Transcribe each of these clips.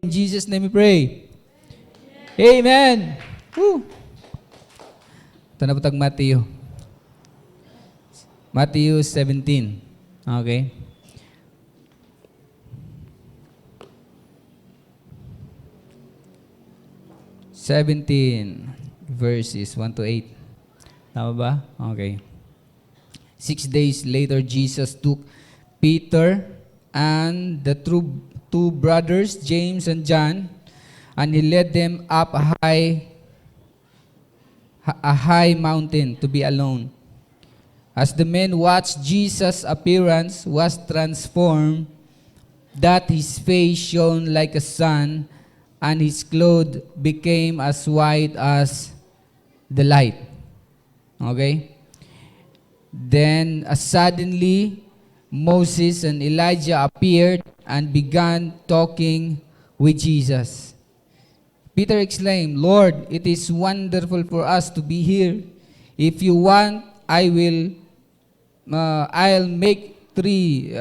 In Jesus' name we pray. Amen. Woo. Ito na po tag Matthew. Matthew 17. Okay. Verses 1 to 8. Tama ba? Okay. 6 days later, Jesus took Peter and the two brothers, James and John, and he led them up a high mountain to be alone. As the men watched, Jesus' appearance was transformed, that his face shone like a sun, and his clothes became as white as the light. Okay? Then suddenly Moses and Elijah appeared and began talking with Jesus. Peter exclaimed, "Lord, it is wonderful for us to be here. If you want, I'll make 3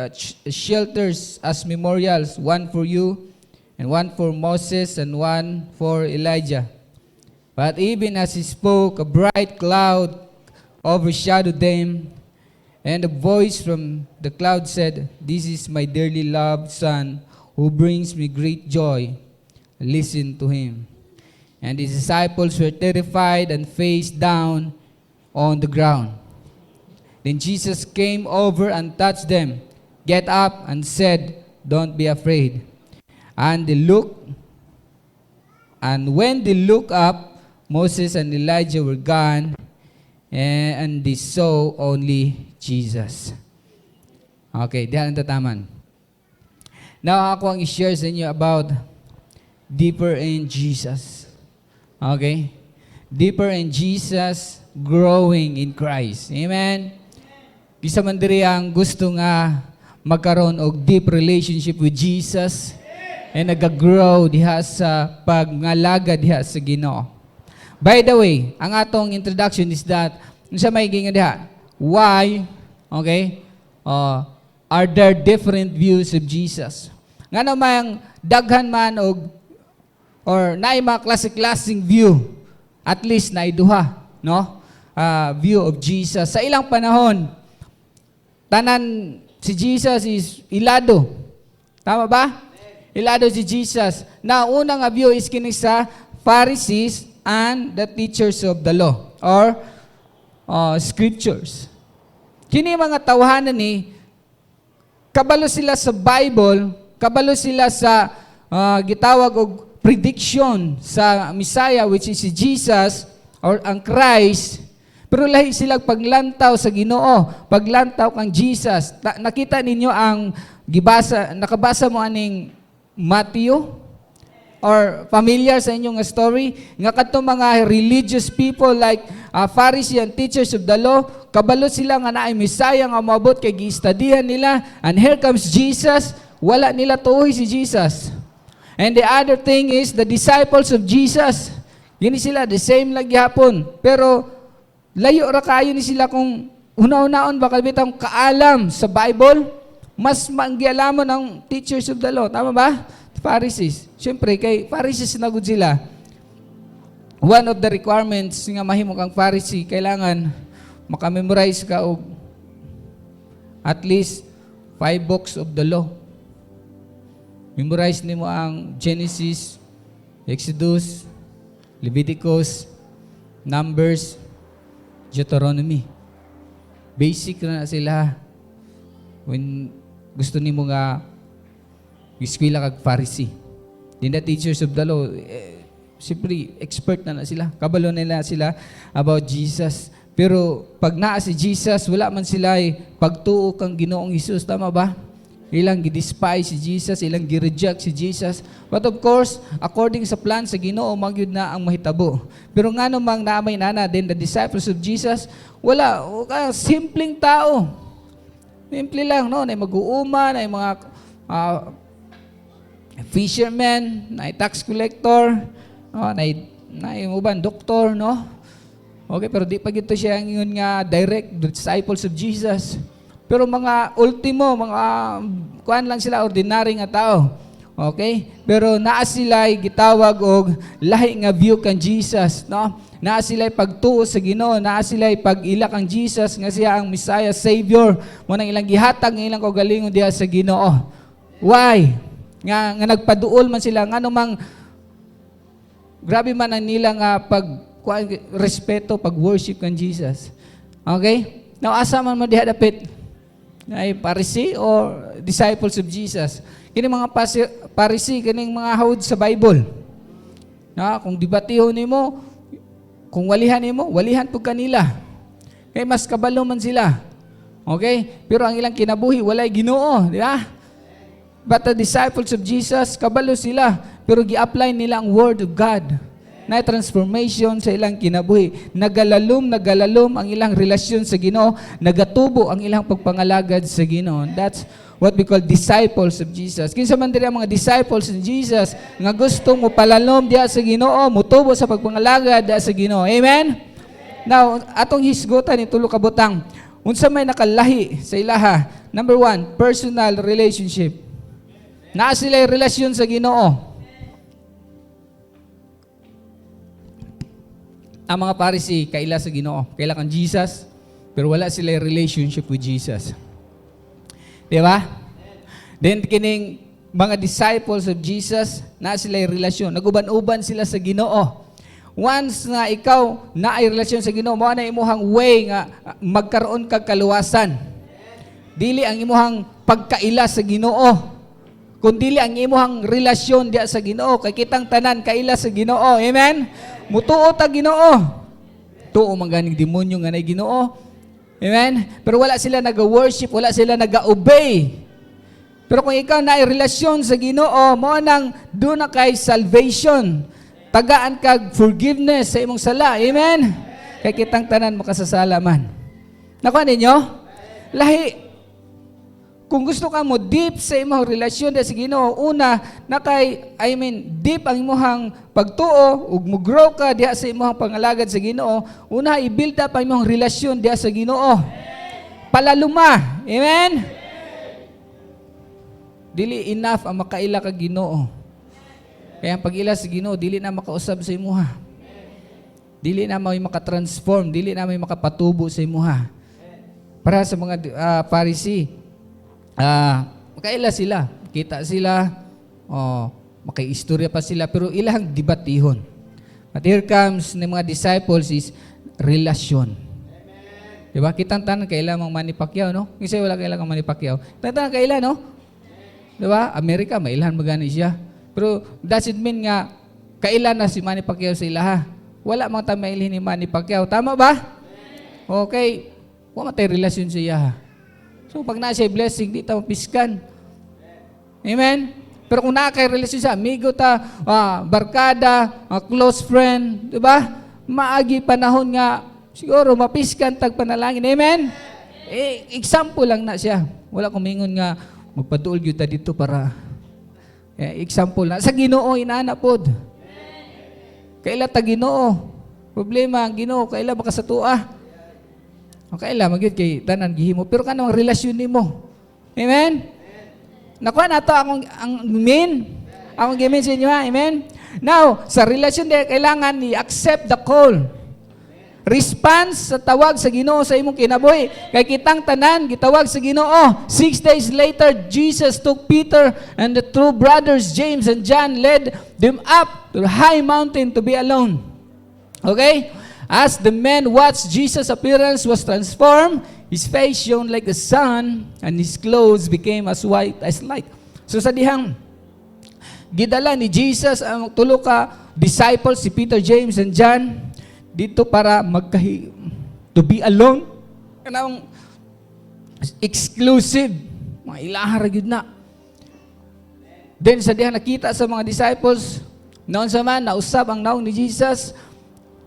shelters as memorials, one for you, and one for Moses, and one for Elijah." But even as he spoke, a bright cloud overshadowed them, and a voice from the cloud said, "This is my dearly loved Son, who brings me great joy. Listen to him." And his disciples were terrified and face down on the ground. Then Jesus came over and touched them. "Get up," and said, "Don't be afraid." And when they looked up, Moses and Elijah were gone, and they saw only Jesus. Okay, diyan ang tataman. Now, ako ang i-share sa inyo about deeper in Jesus. Okay? Deeper in Jesus, growing in Christ. Amen? Isa man diri ang gusto nga magkaroon og deep relationship with Jesus and nag-grow diha sa pagngalaga diha sa Ginoo. By the way, ang atong introduction is that, unsa may gingon diha? Why, okay, are there different views of Jesus? Nga namang daghan man or naay mga klase-klaseng view, at least naiduha, no? View of Jesus. Sa ilang panahon, tanan si Jesus is ilado. Tama ba? Ilado si Jesus. Na unang view is kini sa Pharisees and the teachers of the law or scriptures. Kini mga tawhanan ni kabalo sila sa Bible, kabalo sila sa gitawag og prediction sa Messiah, which is si Jesus or ang Christ. Pero lahi sila paglantaw sa Ginoo, paglantaw kang Jesus. Nakita ninyo ang nakabasa mo aning Matthew? Or familiar sa inyong story? Nga kadtong mga religious people like Pharisees and teachers of the law, kabalo sila nga naay Messiah nga moabot kay giistadihan nila, and here comes Jesus, wala nila tuoy si Jesus. And the other thing is the disciples of Jesus. Gini sila the same lagi hapon, pero layo ra kayo ni sila kung una-unaon baka bitang kaalam sa Bible, mas manggialamon ang teachers of the law. Tama ba? Pharisees. Siyempre, kay Pharisees na gud sila. One of the requirements nga mahimo kang Pharisee, kailangan makamemorize ka og at least 5 books of the law. Memorize nimo ang Genesis, Exodus, Leviticus, Numbers, Deuteronomy. Basic na sila. When gusto nimo nga eskwela kag Pharisee. Then the teachers of the law, siyempre, expert na sila. Kabalo nila sila about Jesus. Pero pag naa si Jesus, wala man sila pagtuo kang Ginoong Hesus. Tama ba? Ilang gi-despise si Jesus, ilang gi-reject si Jesus. But of course, according sa plan sa Ginoo, magyud na ang mahitabo. Pero nga namang naamay nana, then the disciples of Jesus, wala, simpleng tao. Simple lang, no? Na mag-uuma, na mga fisherman, na tax collector, na uban doktor, no? Okay, pero di pa gito siya ang ingon nga direct disciples of Jesus. Pero mga ultimo, mga kuan lang sila, ordinary nga tao. Okay? Pero naa sila'y gitawag og lahi nga view kan Jesus, no? Naa sila'y pagtuo sa Ginoo, naa sila'y pag-ila kang Jesus nga siya ang Messiah, Savior, mo nang ilang gihatag ng ilang kaugalingon diha sa Ginoo. Why? Nga nagpaduol man sila ngano mang grabe man ang nila nga respeto, pag-worship kan Jesus. Okay? Now asa man mo diha dapit? Ay Pharisee or disciples of Jesus? Kini mga Pharisee, kining mga hawod sa Bible. Na kung debatihon nimo, kung walihan nimo, walihan pud kanila. Kay mas kabalo man sila. Okay? Pero ang ilang kinabuhi walay Ginoo, di ba? But the disciples of Jesus, kabalo sila, pero gi-apply nila ang word of God. Na transformation sa ilang kinabuhi. Nagalalom ang ilang relasyon sa Ginoo, nagatubo ang ilang pagpangalagad sa Ginoo. That's what we call disciples of Jesus. Kinsa man diri ang mga disciples of Jesus nga gustong mo palalom diha sa Ginoo, mutubo sa pagpangalagad diha sa Ginoo. Amen? Now, atong hisgutan ni tulo ka butang. Unsa may nakalahi sa ilaha? Number 1, personal relationship. Naa sila relasyon sa Ginoo. Ang mga Pharisee kaila sa Ginoo, kaila kang Jesus, pero wala sila relationship with Jesus. Di ba? Then kining mga disciples of Jesus, na sila yung relasyon. Naguban-uban sila sa Ginoo. Once na ikaw na ay relasyon sa Ginoo, mo na imuhang way nga magkaroon kag kaluwasan. Dili ang imuhang pagkaila sa Ginoo, kundi ang imuhang relasyon diya sa Ginoo. Kay kitang tanan kaila sa Ginoo. Amen? Mutuo ta Ginoo. Tuo man ganing demonyo nga nay Ginoo. Amen? Pero wala sila nag-worship, wala sila nag-obey. Pero kung ikaw na ay relasyon sa Ginoo, mo nang doon na kay salvation. Tagaan kag forgiveness sa imong sala. Amen? Kay kitang tanan makasasala man. Nakuha ninyo? Lahi. Kung gusto ka mo deep sa imong relasyon sa Ginoo, una na kay deep ang imong pagtuo ug mo grow ka diha sa imong pangalagad sa Ginoo, una i-build up ang imong relasyon diha sa Ginoo. Palaluma. Amen. Dili enough ang makaila ka Ginoo. Kaya ang pag-ila sa Ginoo dili na makausab sa imuha. Dili na may makatransform, dili na may makapatubo sa imuha. Para sa mga Pharisee, makaila sila, kita sila, makaistorya pa sila, pero ilang debatihon. But here comes ng mga disciples is relasyon. Diba? Kitang tanan kaila mang Manny Pacquiao, no? Kasi wala kaila kang Manny Pacquiao. Tanan kaila, no? Diba? Amerika, mailan magani siya. Pero doesn't mean nga kaila na si Manny Pacquiao sa ilaha. Wala mang tamailhin ni Manny Pacquiao. Tama ba? Okay. Wala matay relasyon siya. So, pag nasa blessing, di ta mapiskan. Amen? Pero kung nakakay relasyon sa amigo ta, barkada, close friend, di ba? Maagi panahon nga, siguro mapiskan tag panalangin. Amen? Example lang na siya. Wala kumingon nga, magpatuol yun ta dito para, example na. Sa Ginoo, inaana pod. Kaila ta Ginoo. Problema, ang Ginoo, kaila makasatua. Kaila magyud kay tanan gihimo pero kanang relasyon nimo. Amen. Nakuha nato akong gimin sa inyo, amen. Now, sa relasyon di kailangan ni accept the call. Response sa tawag sa Ginoo sa imong kinabuhi. Kay kitang tanan gitawag sa Ginoo. 6 days later, Jesus took Peter and the two brothers James and John, led them up to the high mountain to be alone. Okay? As the men watched, Jesus' appearance was transformed. His face shone like the sun, and his clothes became as white as light. So sa dihang gidala ni Jesus ang tulo ka disciples, si Peter, James, and John, dito para to be alone. Kanang exclusive. Mga ilaha ra gyud na. Then sa dihang nakita sa mga disciples, noon sa man, nausab ang naong ni Jesus,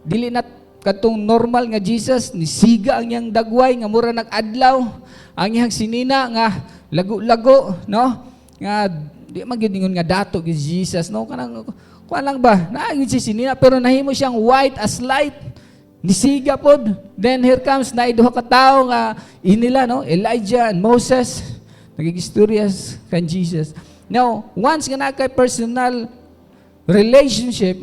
dili na katong normal nga Jesus, nisiga ang iyang dagway, nga mura nag-adlaw, ang iyang sinina, nga lago-lago, no? Nga, di maginingon nga dato kay Jesus, no? Kanang, kuha lang ba? Naagin si sinina, pero nahimo siyang white as light, nisiga pod. Then here comes na iduha ka tawo nga inila, no? Elijah and Moses, nagigistorya kan Jesus. Now, once nga na kay personal relationship,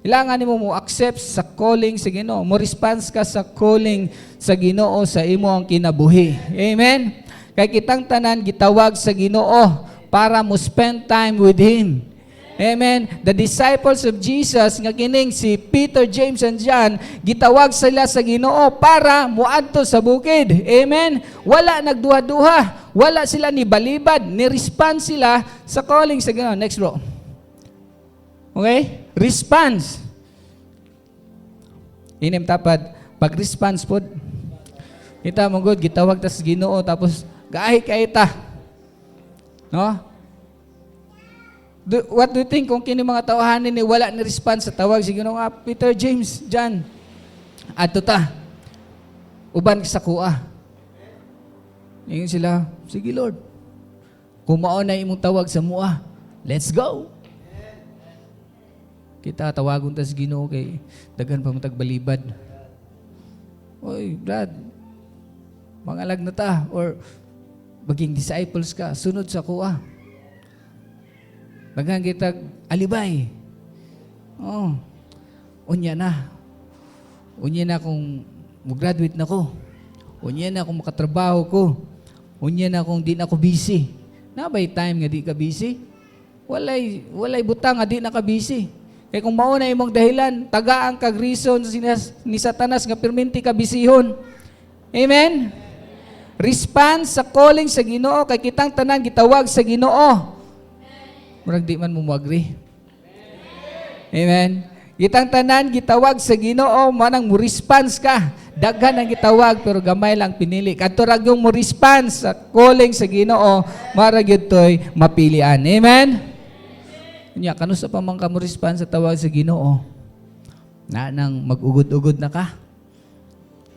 kailangan nimo mo accept sa calling sa Ginoo. Mo response ka sa calling sa Ginoo sa imo ang kinabuhi. Amen? Kay kitang tanan gitawag sa Ginoo para mo spend time with Him. Amen. The disciples of Jesus nga kining si Peter, James, and John, gitawag sila sa Ginoo para muadto sa bukid. Amen. Wala nagduha-duha, wala sila ni balibad, ni respond sila sa calling sa Ginoo. Next bro. Okay? Response. Inim tapad, pag-response pod. Kita mo good, gitawag ta sa Ginoo tapos gahi kay ta. No? What do you think kung kini mga tawahanin ni wala ni response sa tawag sige nga Peter, James, John. Adto ta. Uban sa kuha. Ingon sila, sige Lord. Kung mao na imong tawag sa mua, let's go. Kita tawagon ta sa Ginoo kay daghan pa mo tagbalibad. Oy, Brad. Mangalag na ta or maging disciples ka, sunod sa kuha. Daghang kita alibay. Oh. Unya na. Unya na kung mo-graduate na ko. Unya na kung makatrabaho ko. Unya na kung di na ako busy. Nabay time nga di ka busy? Walay butang nga di na ka busy. Kaya kung mauna imong dahilan, tagaan kag reason ni Satanas nga perminti ka bisihon. Amen? Response sa calling sa Ginoo kay kitang tanan gitawag sa Ginoo. Murag di man mo agree. Amen. Kitang tanan gitawag sa Ginoo, manang mo response ka. Daghan ang gitawag pero gamay lang pinili. Kadto ra gyud mo response sa calling sa Ginoo, mara gyud toy mapilian. Amen. Nya kanusa pa man ka mo response sa tawag sa Ginoo? Na nang mag-ugod-ugod na ka.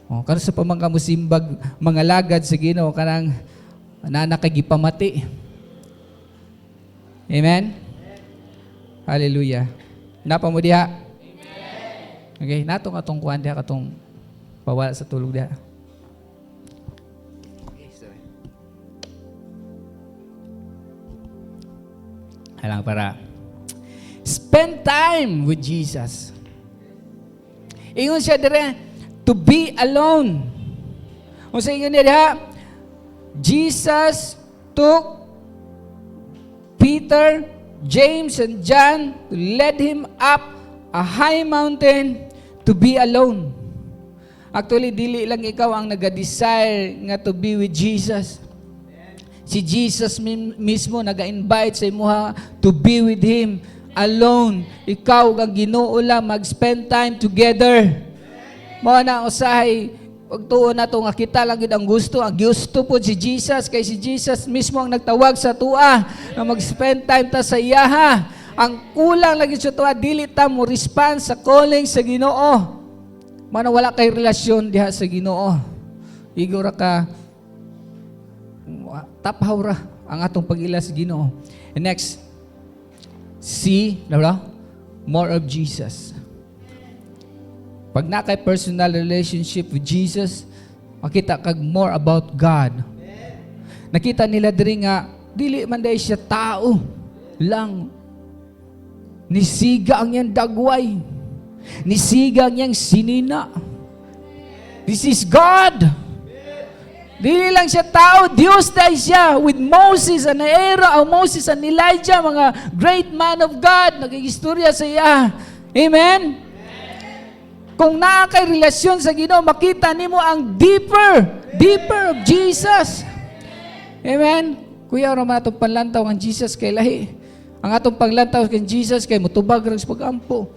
Oh, kanusa pa man ka mo simbag mga lagad sa Ginoo kanang nanakagipamati. Amen? Hallelujah. Napa mo diha? Okay, natong atong kuan diha katong pawala sa tulog diha. Okay, sorry. Alang para spend time with Jesus. Ingon siya dire to be alone. Kung sa ingon niya diha, Jesus took Peter, James, and John to lead him up a high mountain to be alone. Actually, dili lang ikaw ang nag-desire nga to be with Jesus. Si Jesus mismo nag-invite sa imuha to be with Him alone. Ikaw ang Ginoo lang mag-spend time together. Mao na usahay pagtuon nato nga kita lang gid ang gusto po si Jesus kay si Jesus mismo ang nagtawag sa tua na mag-spend time ta sa iyaha. Ang kulang lagi sa tua dili ta mo respond sa calling sa Ginoo. Mano wala kay relasyon diha sa Ginoo. Igora ka taphaw ra ang atong pag-ila sa Ginoo. And next, see, more of Jesus. Pag nakay personal relationship with Jesus, makita kag more about God. Nakita nila diri nga dili man day siya tao lang. Nisiga ang iyang dagway. Nisiga ang iyang sinina. This is God. Dili lang siya tao, Diyos dahil siya with Moses and Aaron, Moses and Elijah, mga great man of God, nag-istorya sa iya. Amen? Kung nakakay relasyon sa Ginoo, makita nimo ang deeper of Jesus. Amen? Kuya, naman atong panlantaw ang Jesus kay lahi. Ang atong panglantaw kay Jesus kay mutubag rin sa pag-ampo.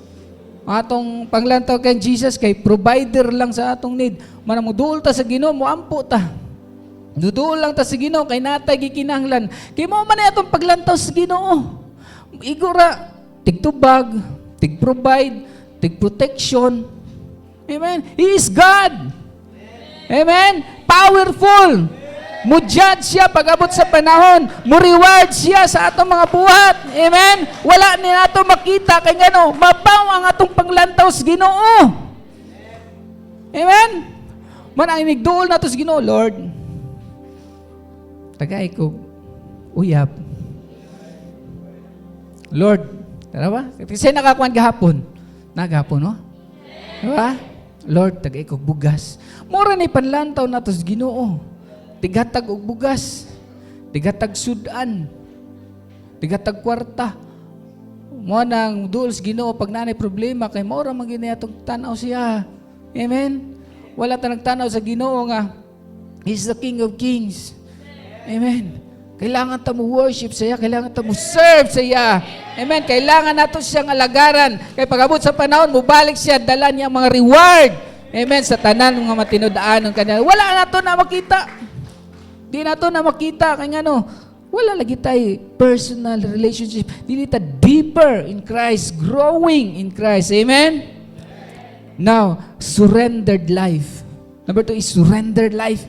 Ang atong panglantaw kay Jesus kay provider lang sa atong need. Manang muduol ta sa Ginoo, muampo ta. Duduol lang ta sa Ginoo kay natay gikinahanglan. Kay mao man atong paglantaw sa Ginoo. Igura tigtubag, tig-provide, tig-protection. Amen. He is God. Amen. Powerful. Mu-judge siya pag-abot sa panahon. Mu-reward siya sa atong mga buhat. Amen. Wala ni nato makita kay ngano mabaw ang atong paglantaw sa Ginoo. Amen. Man ang imigduol nato sa Ginoo, Lord. Tagay ko uyab. Lord, tara ba? Kasi nakakuan gahapon. Nagahapon, no? Diba? Lord, tagay kog bugas. Mura ni panlantaw nato sa Ginoo. Tigatag og bugas. Tigatag sudan. Tigatag kwarta. Mo nang duol sa Ginoo pag nanay problema kay mura man gini atong tanaw siya. Amen. Wala ta nagtanaw sa Ginoo nga He's the King of Kings. Amen. Kailangan ta mo worship sa iya, kailangan ta mo serve sa iya. Amen. Kailangan nato siyang alagaran. Kay pag-abot sa panahon, mubalik siya, dala niya mga reward. Amen. Sa tanan ng mga matinudaan ng kanya. Wala nato na makita. Di nato na makita. Kanya wala lagi tayo personal relationship. Dili ta deeper in Christ, growing in Christ. Amen. Now, surrendered life. Number 2 is surrendered life.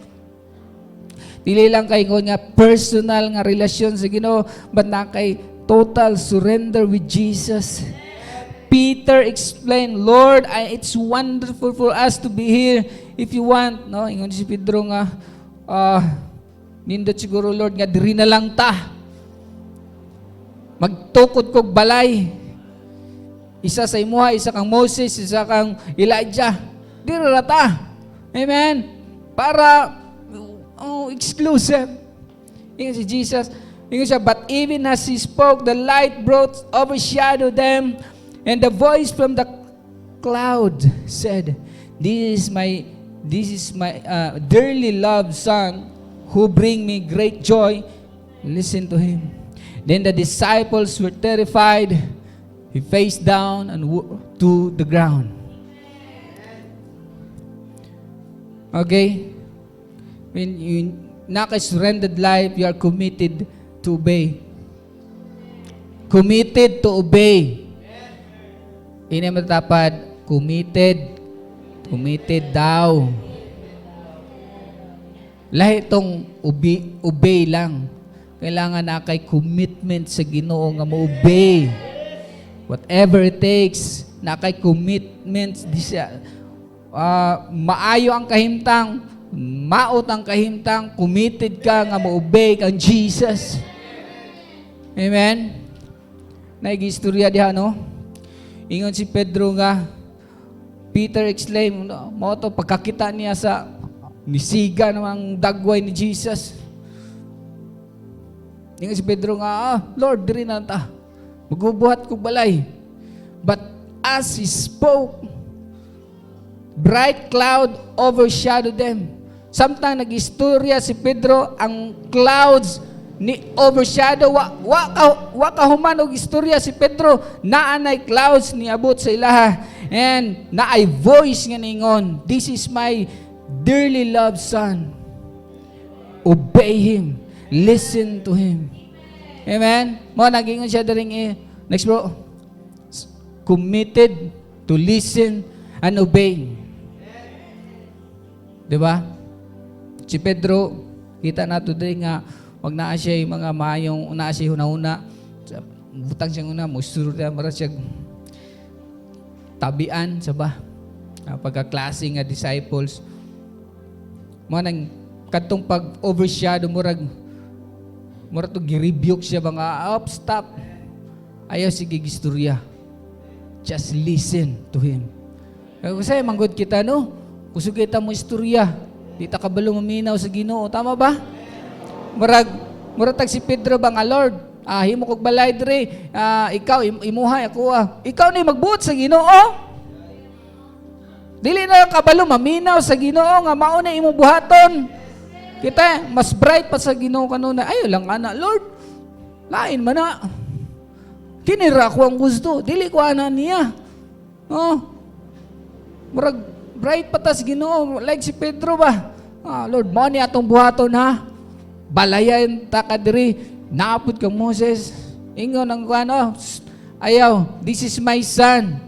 Dili lang kay nga personal nga relasyon sa Ginoo, but na kay total surrender with Jesus. Peter explained, Lord, it's wonderful for us to be here. If you want, no, ingon si Pedro nga, nindot siguro, Lord, nga diri na lang ta. Magtukod kog balay. Isa sa imuha, isa kang Moses, isa kang Elijah. Diri ra ta. Amen. Para exclusive. Ingon si Jesus. Ingon siya, but even as he spoke, the light brought overshadowed them, and the voice from the cloud said, This is my dearly loved son, who bring me great joy. Listen to him. Then the disciples were terrified. He faced down and to the ground. Okay? When you naka-surrendered life, you are committed to obey. Committed to obey. Ini matapad, committed. Committed daw. Lahi itong obey lang. Kailangan na kay commitment sa Ginoo nga mo-obey. Whatever it takes, na kay commitment di siya. Maayo ang kahimtang, maot ang kahimtang, committed ka nga mo-obey kang Jesus. Amen? Naigistorya diha, no? Ingon si Pedro nga, Peter exclaimed, mo to pagkakita niya sa nisiga ng dagway ni Jesus. Ingon si Pedro nga, Lord, diri na ta. Magbubuhat ko balay. But as he spoke, bright cloud overshadowed them. Samtang nag-istorya si Pedro, ang clouds ni overshadow. Wa ka human og istorya si Pedro, naanay clouds ni abot sa ilaha. And naay voice nga ningon, This is my dearly loved son. Obey him. Listen to him. Amen? Mo nagingon siya daring next bro. Committed to listen and obey. Diba? Si Pedro, kita nato din nga, wag na siya yung mga mayong una siya huna-huna. Butang siya una, musuro na mara siya tabian, saba. Pagkaklase nga disciples. Mga nang katong pag-overshadow, murag to girebuke siya ba nga, stop. Ayaw sige gistorya. Just listen to him. Kasi manggod kita, no? Kusog kita mo istorya. Di ta kabalo maminaw sa Ginoo. Tama ba? Murag si Pedro ba nga, Lord, himo kog balay diri. Ikaw imuhay ako. Ikaw ni magbuot sa Ginoo. Dili na kabalo maminaw sa Ginoo nga mao na imong buhaton. Kita mas bright pa sa Ginoo kanuna. Ayo lang ana, Lord. Lain man na. Kinira ko ang gusto. Dili ko ana niya. Murag bright patas Ginoo, like si Pedro ba? Lord, mo ni atong buhaton ha. Balayan ta kadiri. Naapod kang Moses. Ingon ang kuano, ayaw, this is my son.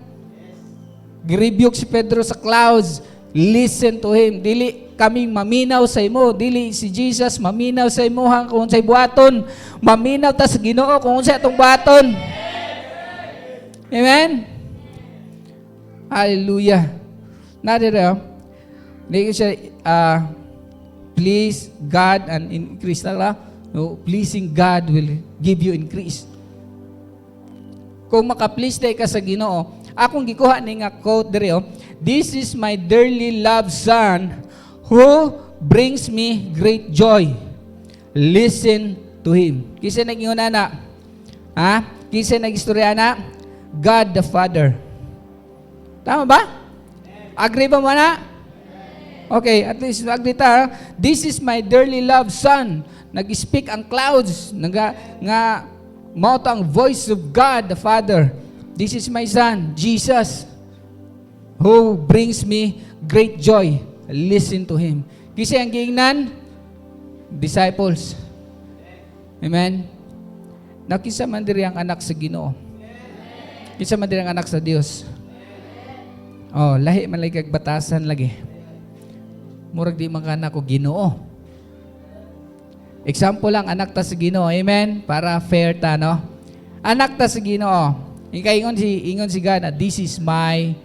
Girebuke si Pedro sa clouds. Listen to him. Dili kaming maminaw sa imo. Dili si Jesus maminaw sa imo hang kung sa'y buhaton. Maminaw ta sa Ginoo kung sa'y atong buhaton. Amen? Hallelujah. Narira, siya, please God and increase. No, pleasing God will give you increase. kung maka-please day ka sa Ginoo, akong gikuha ni nga quote diri, "This is my dearly loved son who brings me great joy. Listen to him." Kisa nag-ingon na? Ha? Kisa nag-istorya na? God the Father. Tama ba? Agree ba mo na? Okay, at least agree ta. "This is my dearly loved son." Nag-speak ang clouds. Nga mao ang voice of God the Father. "This is my son, Jesus, who brings me great joy. Listen to him." Kasi ang giingnan, disciples. Amen? Nakisa man diri ang anak sa Ginoo. Kisa man diri ang anak sa Dios. Oh, lahi man lagi kag batasan lagi. Murag di man kana ko Ginoo. Example lang, anak ta sa Ginoo. Amen? Para fair ta, no? Anak ta sa Ginoo. Ingon si God na, "This is my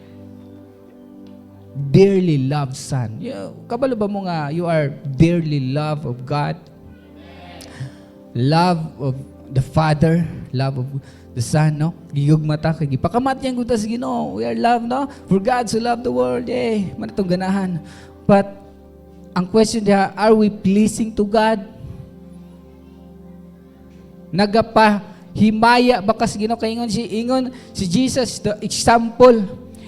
dearly loved son." Kabalo ba mo nga, you are dearly loved of God? Love of the Father, love of the Son, no? Gigugma ta, kay gipakamat yang guta sa Ginoo. We are loved, no? For God so loved the world, manatong ganahan. But, ang question diha, are we pleasing to God? Nagapahimaya ba kas Ginoo? Kay ingon si Jesus, the example.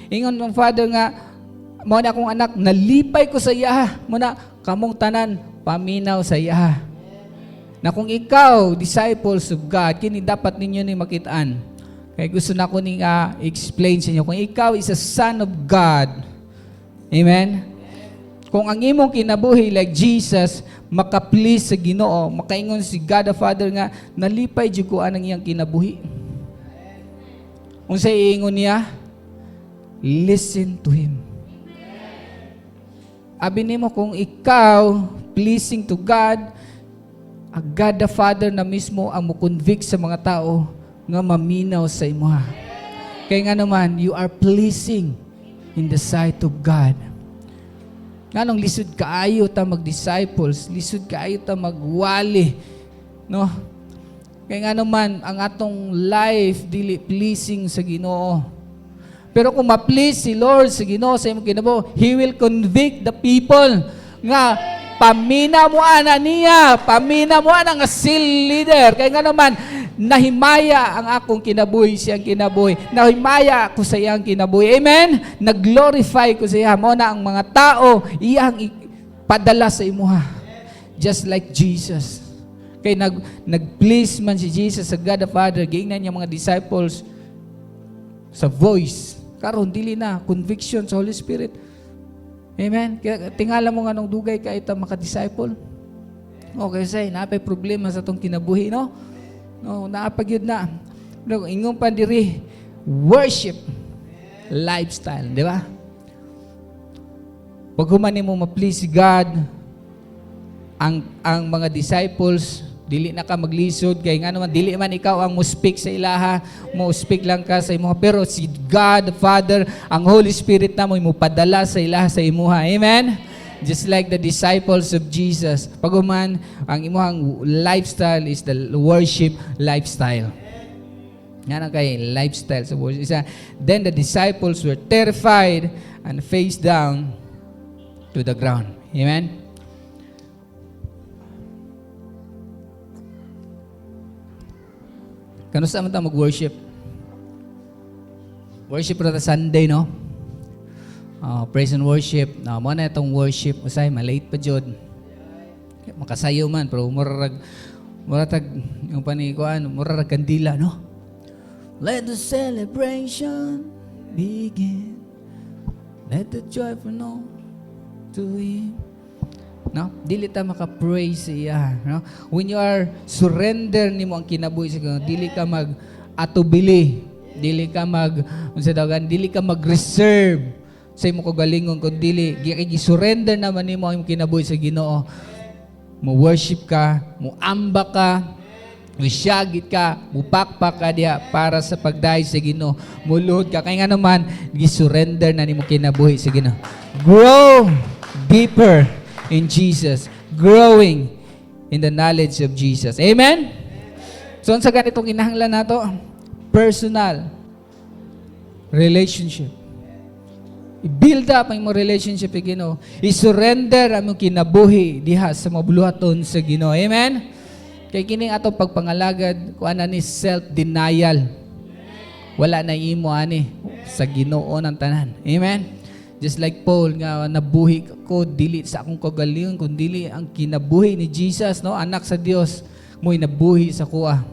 Ingon ng Father nga, "Mao na akong anak, nalipay ko sa iya. Muna kamong tanan paminaw sa iya." Na kung ikaw, disciples of God, kini dapat ninyo ni makitaan. Kaya gusto na ko ni explain sa inyo. Kung ikaw is a son of God, amen? Kung ang imong kinabuhi like Jesus, maka-please sa Ginoo, makaingon si God the Father nga, nalipay jud ko anang iyang kinabuhi. Unsa iingon niya? Listen to Him. Abi nimo kung ikaw pleasing to God, God the Father na mismo ang mo-convict sa mga tao nga maminaw sa imuha. Kaya nga naman, you are pleasing in the sight of God. Nganong lisod kaayo ta mag-disciples, lisod kaayo ta magwali, no? Kaya nga naman, ang atong life dili pleasing sa Ginoo. Pero kung ma-please si Lord sa Ginoo sa imong kinabuhi, He will convict the people nga pamina mo ana niya, pamina mo ana nga seal leader. Kaya nga naman, nahimaya ang akong kinabuhi, siyang kinabuhi. Nahimaya ko sa iyang kinabuhi. Amen? Nag-glorify ko sa iya. Mao na ang mga tao, iyang padala sa imuha. Just like Jesus. Kaya nag-please man si Jesus sa God the Father, giingnan niya mga disciples sa voice. Karon dili na, conviction sa Holy Spirit. Amen? Kaya tingala mo nga nung dugay ka ita maka-disciple. Okay, say, napay problema sa itong kinabuhi, no? No, naapagyod na. No, ingon pa diri, worship lifestyle, di ba? Pag humani mo ma-please si God, ang mga disciples, dili na ka maglisod, kaya nga naman, dili man ikaw ang mo-speak sa ilaha, mo-speak lang ka sa imuha, pero si God, the Father, ang Holy Spirit na mo padala sa ilaha sa imuha. Amen? Just like the disciples of Jesus. Paguman, ang imuhang lifestyle is the worship lifestyle. Yan ang kay lifestyle sa worship. Then the disciples were terrified and face down to the ground. Amen? Kanusta man ta mag-worship? Worship na ta Sunday, no? Praise and worship. Mo na itong worship. Usay, malate pa jud. Makasayo man, pero muratag, yung panikuan, muratag kandila, no? Let the celebration begin. Let the joyful know to Him. No? Dili ta maka-praise siya, no? When you are surrender nimo ang kinabuhi sa Ginoo, dili ka mag-atubili, dili ka dili ka mag-reserve sa imong kagalingon, kun dili gi-surrender naman nimo ang kinabuhi sa Ginoo. Mo worship ka, mo amba ka, mo syagit ka, mo pakpak ka diha para sa pagdayo sa Ginoo. Muluhod ka kay nga naman gi-surrender na nimo kinabuhi sa Ginoo. Grow deeper in Jesus, growing in the knowledge of Jesus. Amen? So, sa ganitong kinahanglan nato, personal relationship. I-build up ang imong relationship sa Ginoo. I-surrender ang imong kinabuhi diha sa mabuluhaton sa Ginoo. Amen? Kay kining atong pagpangalagad, kuan ni self-denial. Wala na imo ani sa Ginoo ng tanan. Amen? Just like Paul nga nabuhi ko dili sa akong kagalingon kundi ang kinabuhi ni Jesus, no, anak sa Dios, mo'y nabuhi sa kuha.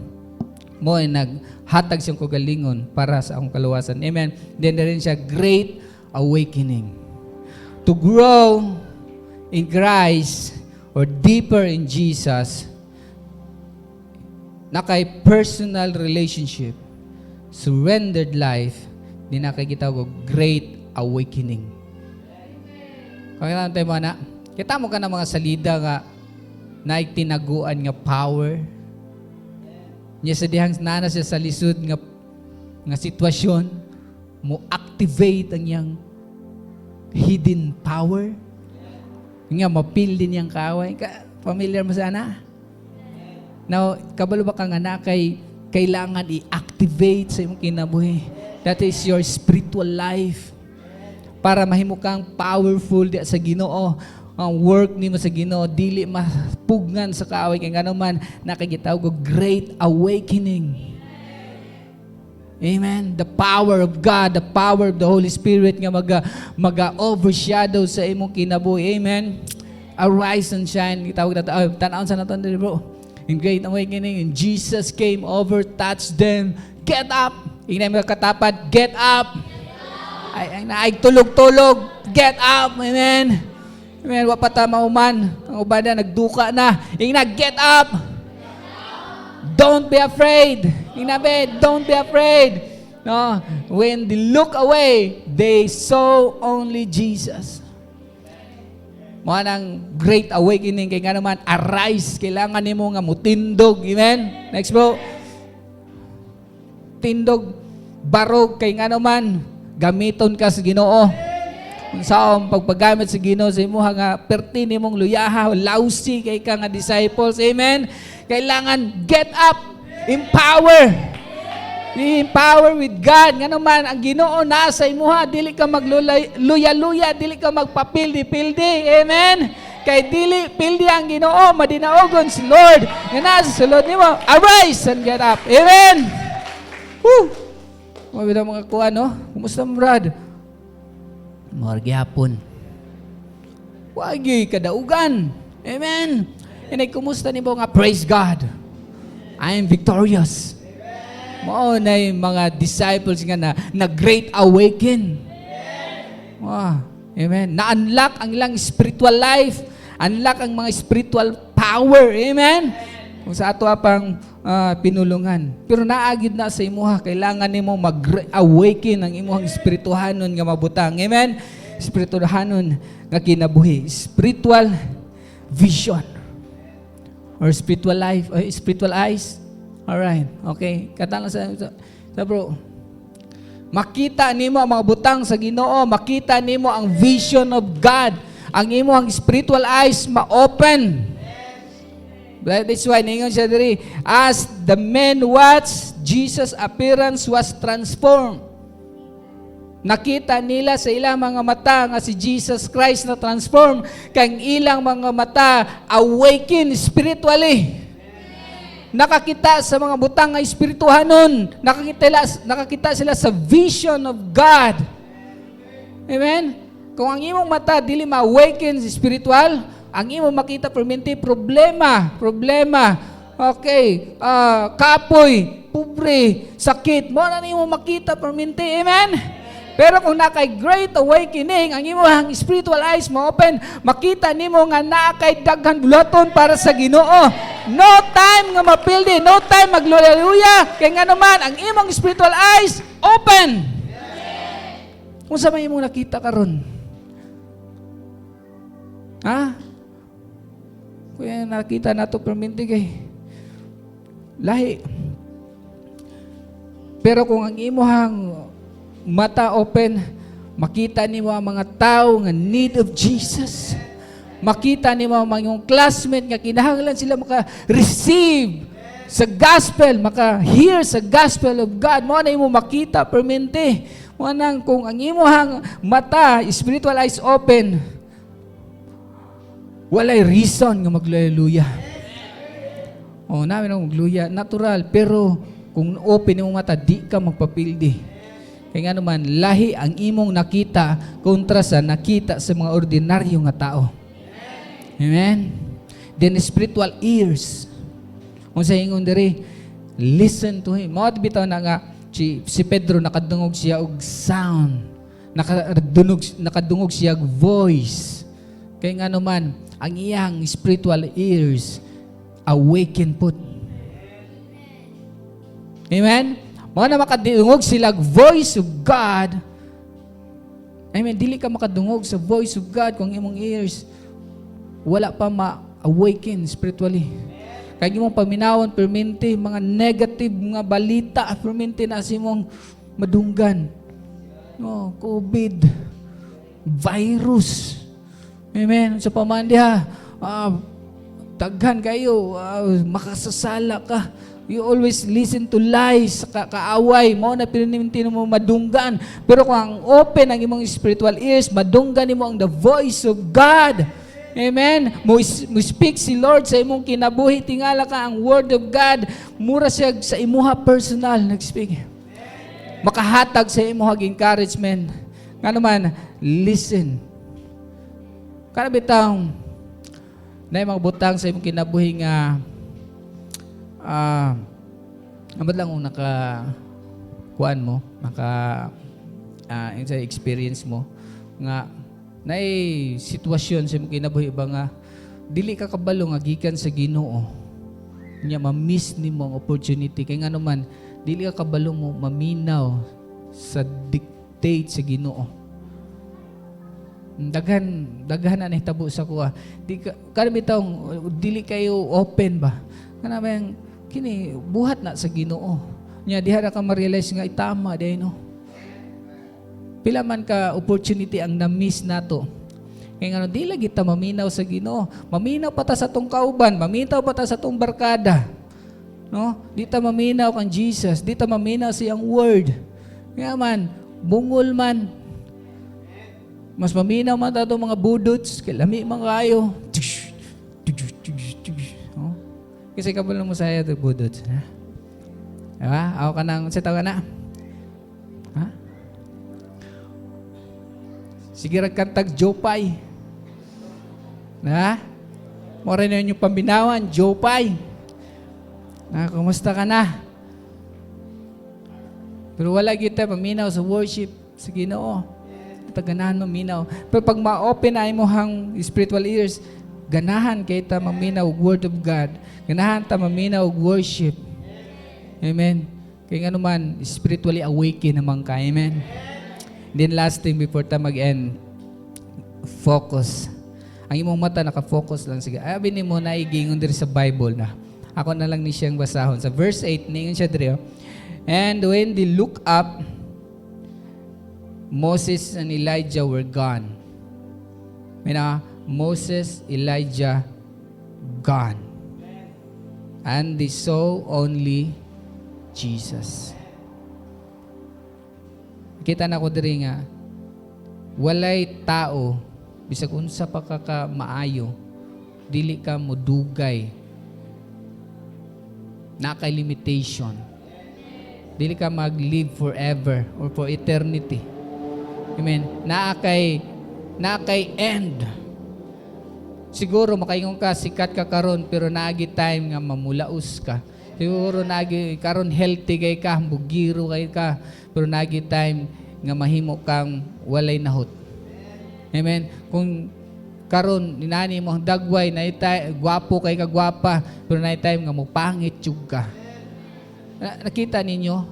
Mo'y naghatag siyang kagalingon para sa akong kaluwasan. Amen. Then rin siya great awakening. To grow in Christ or deeper in Jesus, na kay personal relationship, surrendered life, di na kay kita ko great awakening. Kaya tayo mo na, kita mo ka na mga salida nga na tinaguan nga power. Niya sa dihang nana siya sa lisod nga sitwasyon, mo activate ang yang hidden power. Nga mapil din yang kaway. Familiar mo sana? Now, kabalo ba ka nga na kailangan i-activate sa imong kinabuhi. That is your spiritual life. Para mahimo kang powerful di sa Ginoo. Ang work nimo sa Ginoo dili mapugnan sa kaaway kay ngano man nakagitaw ko great awakening. Amen. The power of God, the power of the Holy Spirit nga maga-overshadow sa imong kinabuhi. Amen. Arise and shine. Gitawag nato, tan-aon sa naton diri bro. In great awakening, and Jesus came over, touched them. Get up. Ingay mga katapat, get up. Ay tulog-tulog. Get up. Amen. Amen. Wapata mauman. Ang ubada nagduka na. Ingna, get up. Don't be afraid. Ingnabe, don't be afraid. No, when they look away, they saw only Jesus. Mo nang great awakening kay nga naman arise, kailangan nimo nga mutindog. Amen. Next bro. Tindog barog kay nga naman gamiton ka sa Ginoo. Kung saan pagpagamit sa Ginoo sa imo nga perti nimong luyaha, lausi kay ka nga disciples. Amen. Kailangan get up. Empower. Empower with God. Nga naman, ang Ginoo nasa imuha. Dili ka magluya-luya. Dili ka magpapildi-pildi. Amen? Kay dili pildi ang Ginoo. Madinaogon si Lord. Nga nasa sulod nimo. Arise and get up. Amen? Woo! Mabila mga kuha, no? Kumusta mo, Brad? Margyapon. Wagi kadaugan. Amen? Inay, kumusta niyo nga? Praise God. I am victorious. Mao na yung mga disciples nga na great awaken. Wow. Amen. Na-unlock ang ilang spiritual life. Unlock ang mga spiritual power. Amen. Kung sa ato pang pinulungan. Pero naagid na sa imuha. Kailangan nimo mag-awaken ang imuhang spirituhanon nga mabutang. Amen. Spirituhanon nga kinabuhi. Spiritual vision. Or spiritual life, or spiritual eyes. Alright, okay. Katalang sa bro. Makita nimo ang mga butang sa Ginoo, makita nimo ang vision of God. Ang imo ang spiritual eyes ma-open. That's why ningon siya diri, as the men watched, Jesus' appearance was transformed. Nakita nila sa ilang mga mata nga si Jesus Christ na transform, kang ilang mga mata awaken spiritually. Nakakita sa mga butang nga espirituhanon, nakakita sila sa vision of God. Amen? Kung ang imong mata dili ma-awaken spiritual, ang imong makita permanente problema. Okay, kapoy, pobre, sakit, mo na imong makita permanente. Amen? Pero kung nakay great awakening, ang imong spiritual eyes mo open, makita nimo nga nakay daghan bulaton para sa Ginoo. No time nga mapildi, no time magluya-luya, kay nga naman ang imong spiritual eyes open. Kung sa may imong nakita karon? Ha? Kuya nakita nato perminti kay lahi. Pero kung ang imong mata open, makita nimo ang mga tao nga need of Jesus. Makita nimo ang mga classmate nga kinahanglan sila maka-receive Sa gospel, maka-hear sa gospel of God. Mo na imo makita, permente. Mo nang kung ang imuhang mata, spiritual eyes open, walay reason nga magluya. Namin ang magluya. Natural. Pero, kung open yung mata, di ka magpapildi. Kaya nga naman, lahi ang imong nakita kontra sa nakita sa mga ordinaryo nga tao. Amen? Then, spiritual ears. Kung sa ingon diri, listen to Him. Mawat bitaw na nga, si Pedro nakadungog siya og sound. Nakadungog siya og voice. Kaya nga naman, ang iyang spiritual ears awaken put. Amen? Mga na makadungog sila voice of God. Amen? Dili ka makadungog sa voice of God kung imong ears wala pa ma-awaken spiritually. Kaya imong paminawon, permente, mga negative mga balita, permente na si mong madunggan. No, COVID, virus. Amen? Sa pamandiha, daghan kayo, makasasala ka. You always listen to lies, kaaway mo na pinininti mo madunggan. Pero kung ang open ang imong spiritual ears, madunggan mo ang the voice of God. Amen? Mo speak si Lord sa imong kinabuhi, tingala ka ang word of God, mura siya sa imuha personal nag-speak. Makahatag sa imuha encouragement. Nga naman, listen. Karabitang na mga butang sa imong kinabuhi nga amad lang kung kuan mo, sa experience mo nga naay sitwasyon sa imong kinabuhi ba nga dili ka kabalo nga gikan sa Ginoo. Nya ma-miss nimo ang opportunity kay nga naman dili ka kabalo mo maminaw sa dictate sa Ginoo. Daghan na nahitabo sa kuha. Di ka bitaw dili kayo open ba? Kanang kini buhat na sa Ginoo. Nya diha ra ka ma-realize nga itama day no. Pila man ka opportunity ang na-miss nato. Kaya nga di lagi ta maminaw sa Ginoo. Maminaw pa ta sa tong kauban, maminaw pa ta sa tong barkada. No? Di ta maminaw kang Jesus, di ta maminaw sa iyang word. Kaya man, bungol man. Mas maminaw man ta tong mga budots, kay lami man kayo. No? Kasi kabalo mo sa iyo to budots, ha? Diba? Ako ka nang sitaw ka na. Ha? Sige kantag Jopay. Na? Mora na yung pambinawan, Jopay. Kumusta ka na? Pero wala kita paminaw sa worship sa Ginoo. Ganahan maminaw. Pero pag ma-open ay mo hang spiritual ears, ganahan kay ta maminaw word of God. Ganahan ta maminaw worship. Amen. Kaya nga naman, spiritually awaken naman ka. Amen. Then last thing before ta mag-end, focus. Ang imong mata naka-focus lang. Sige, abi ni mo na igingon diri sa Bible na. Ako na lang ni siyang basahon. Sa verse 8, ningon siya diri. And when they look up, Moses and Elijah were gone. Moses, Elijah, gone. And they saw only Jesus. Kita na ko diri nga walay tao bisag unsa pa ka maayo dili ka modugay na kay limitation. Dili ka mag-live forever or for eternity. Amen. Na kay end. Siguro makaingon ka sikat ka karon pero naagi time nga mamulaos ka. Siguro naagi karon healthy kay ka, bugiro kay ka, pero naagi time nga mahimo kang walay nahot. Amen. Kung karon inani mo ang dagway na gwapo kay ka gwapa, pero na time nga mo pangit jud ka. Nakita ninyo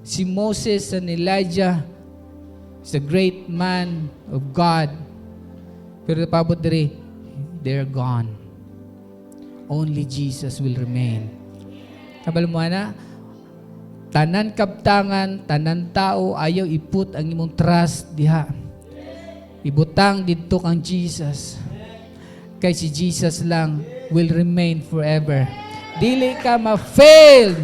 si Moses and Elijah is a great man of God. Pero pabot diri, they're gone. Only Jesus will remain. Kabalo mo na, tanan kabtangan, tanan tao, ayaw iput ang imong trust diha. Ibutang dito kang Jesus. Kay si Jesus lang will remain forever. Dili ka ma-fail.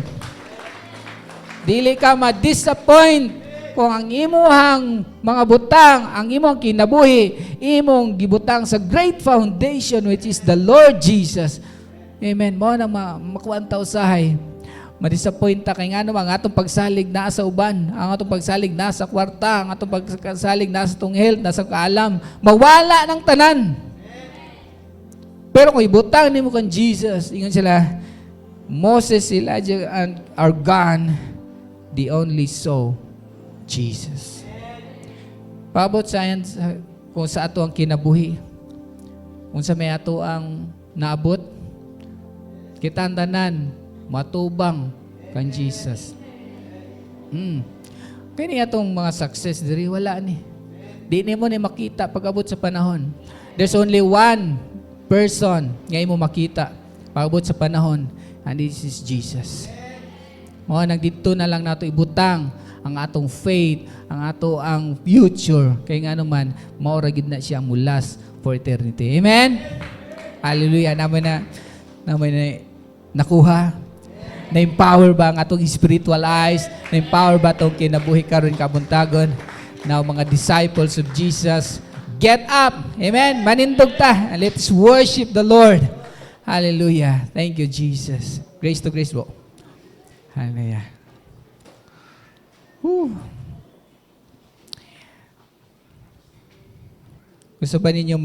Dili ka ma-disappoint kung ang imuhang mga butang, ang imong kinabuhi, imong gibutang sa great foundation which is the Lord Jesus. Amen. Mo na makuha ang usahay. Ma-disappoint ta kay ngano ang atong pagsalig na sa uban, ang atong pagsalig na sa kwarta, ang atong pagsalig na sa tong health, na sa kaalam, mawala ng tanan. Pero kung ibutang nimo kan Jesus, ingon sila, Moses, Elijah, and are gone, the only saw Jesus. Paabot sa yan kung sa ato ang kinabuhi, kung sa may ato ang naabot, kita ang tanan, matubang kan Jesus. Kaya itong mga success diri wala ni. Di ni mo ni makita pag-abot sa panahon. There's only one person nga imo makita pag-abot sa panahon, and this is Jesus. Mo nagdito na lang nato ibutang ang atong faith, ang ato ang future kay ngano man maura gid na siya mulas for eternity. Amen. Hallelujah. Naman na nakuha. Na-empower ba ang atong spiritual eyes? Na-empower ba itong kinabuhi karon kabuntagon? Now, mga disciples of Jesus, get up! Amen? Manindog ta. Let's worship the Lord. Hallelujah. Thank you, Jesus. Grace to grace po. Hallelujah. Whew. Gusto ba ninyo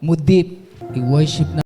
mudip i-worship na